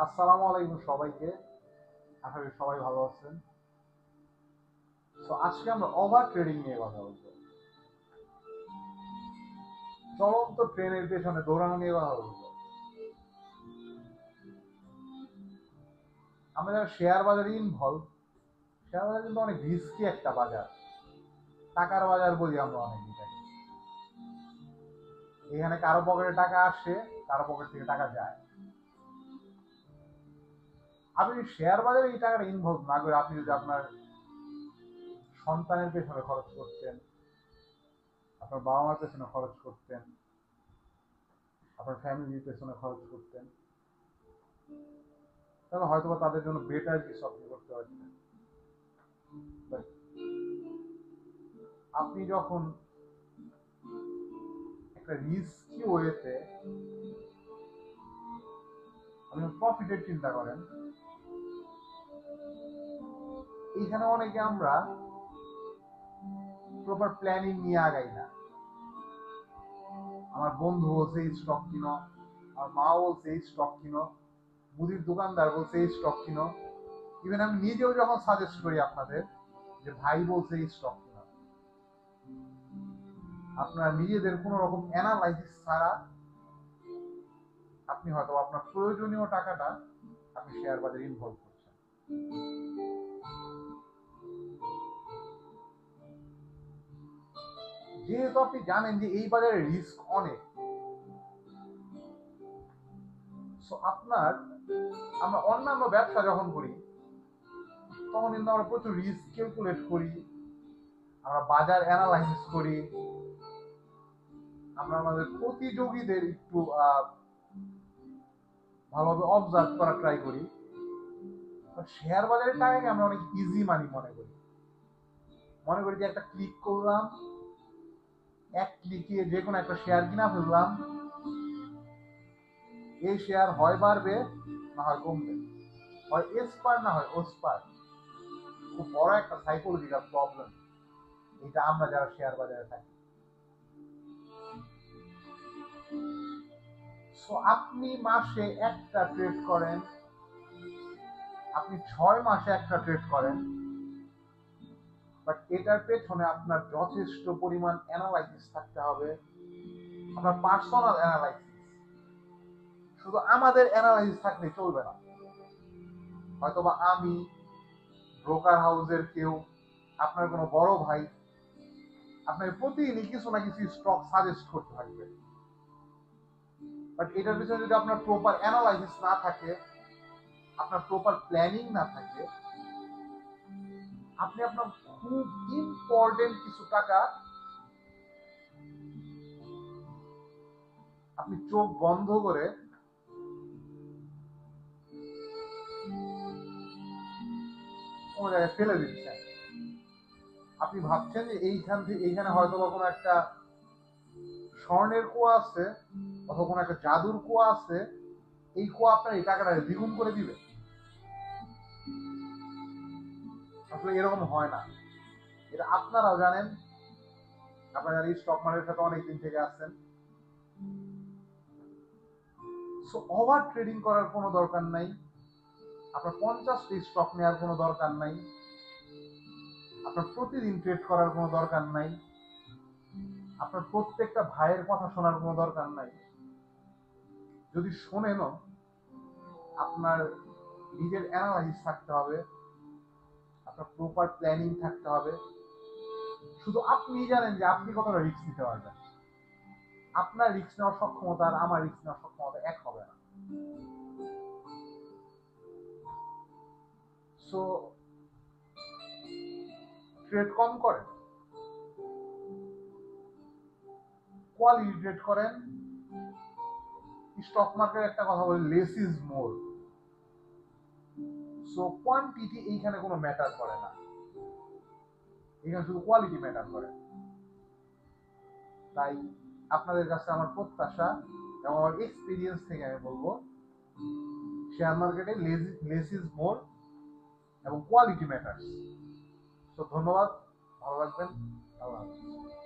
আসসালামু আলাইকুম সবাইকে। আশা করি সবাই ভালো আছেন। তো আজকে আমরা ওভার ট্রেডিং নিয়ে কথা বলবো। চলন্ত ট্রেনের পেছনে দৌড়ানো নিয়ে কথা বলবো। আমরা যারা শেয়ার বাজারে ইনভলভ, শেয়ার বাজার কিন্তু অনেক রিস্কি একটা বাজার। টাকার বাজার বলি আমরা অনেক এটাকে। এখানে কারো পকেটে টাকা আসে, কারো পকেট থেকে টাকা যায়। আপনি শেয়ার বাজারে এই টাকাটা ইনভলভ না করে আপনি যদি আপনার সন্তানের পেছনে খরচ করতেন, আপনার বাবা মার পেছনে খরচ করতেন, আপনার ফ্যামিলির পেছনে খরচ করতেন, তাহলে হয়তো তাদের জন্য বেটার কিছু আপনি করতে পারতেন। আপনি যখন একটা রিস্কি ওয়েতে আপনি প্রফিটের চিন্তা করেন, এইখানে অনেকে আমরা প্রপার প্ল্যানিং নিয়ে আগাই না। আমার বন্ধু বলছে এই স্টক কিনো, আমার মা বলছে এই স্টক কিনো, মুদির দোকানদার বলছে এই স্টক কিনো, ইভেন আমি নিজেও যখন সাজেস্ট করি আপনাদের যে ভাই বলছে এই স্টক কিনো, আপনারা নিজেদের কোন রকম অ্যানালাইসিস ছাড়া আপনি হয়তো আপনার প্রয়োজনীয় টাকাটা আপনি শেয়ার বাজারে ইনভলভ করছেন। যেহেতু আপনি জানেন যে এই বাজারে রিস্ক অনেক, আপনার আমরা অন্যান্য ব্যবসা যখন করি তখন কিন্তু আমরা প্রচুর রিস্ক ক্যালকুলেট করি, আমরা বাজার অ্যানালাইসিস করি, আমরা আমাদের প্রতিযোগীদের একটু ভালোভাবে অবজার্ভ করা ট্রাই করি। শেয়ার বাজারের টাকাকে আমরা অনেক ইজি মানি মনে করি যে একটা ক্লিক করলাম, এক ক্লিকে যে কোনো একটা শেয়ার কিনা ফেললাম, এই শেয়ার হয় বাড়বে না হয় কমবে, হয় এসপার না হয় ওসপার। খুব বড় একটা সাইকোলজিক্যাল প্রবলেম এটা আমরা যারা শেয়ার বাজারে থাকি। আপনি মাসে একটা ট্রেড করেন, আপনি 6 মাসে একটা ট্রেড করেন, বাট এটার পেছনে আপনার যথেষ্ট পরিমাণ অ্যানালাইসিস থাকতে হবে, আপনার পার্সোনাল অ্যানালাইসিস। শুধু আমাদের অ্যানালাইসিস থাকলে চলবে না। হয়তোবা আমি, ব্রোকার হাউসের কেউ, আপনার কোনো বড় ভাই আপনাকে প্রতিদিনই কিছু না কিছু স্টক সাজেস্ট করতে থাকবে, বাট এটার পিছনে যদি আপনার প্রপার অ্যানালাইসিস না থাকে, আপনার প্রপার প্ল্যানিং না থাকে, আপনি আপনার খুব ইম্পর্টেন্ট কিছু টাকা আপনি চোখ বন্ধ করে কোন জায়গায় ফেলে দিচ্ছেন। আপনি ভাবছেন যে এইখানে হয়তো বা কোনো একটা স্বর্ণের কুয়া আছে অথবা কোনো একটা জাদুর কুয়া আছে, এই কুয়া আপনার এই টাকাটা দ্বিগুণ করে দিবে। আসলে এরকম হয় না, এটা আপনারাও জানেন, আপনারা এই স্টক মার্কেটের সাথে অনেকদিন থেকে আসছেন। ওভার ট্রেডিং করার কোনো দরকার নাই, আপনার 50টি স্টক নেওয়ার কোনো দরকার নাই, আপনার প্রতিদিন ট্রেড করার কোনো দরকার নাই, আপনার প্রত্যেকটা ভাইয়ের কথা শোনার কোনো দরকার নাই। যদি শোনেনও, আপনার নিজের অ্যানালাইসিস থাকতে হবে, আপনার প্রপার প্ল্যানিং থাকতে হবে। শুধু আপনি জানেন যে আপনি কতটা রিস্ক নিতে পারবেন। আপনার রিস্ক নেওয়ার সক্ষমতা আর আমার রিস্ক নেওয়ার সক্ষমতা এক হবে না। সো ট্রেড কম করেন, কোয়ালিটি ট্রেড করেন। স্টক মার্কেট একটা কথা বলে, less is more. So quantity এইখানে কোনো ম্যাটার করে না, এখানে শুধু কোয়ালিটি ম্যাটার করে। তাই আপনাদের কাছে আমার প্রত্যাশা এবং আমার এক্সপিরিয়েন্স থেকে আমি বলবো, শেয়ার মার্কেটে লেস ইজ মোর এবং কোয়ালিটি ম্যাটার্স। তো ধন্যবাদ, ভালো রাখবেন, আল্লাহ হাফেজ।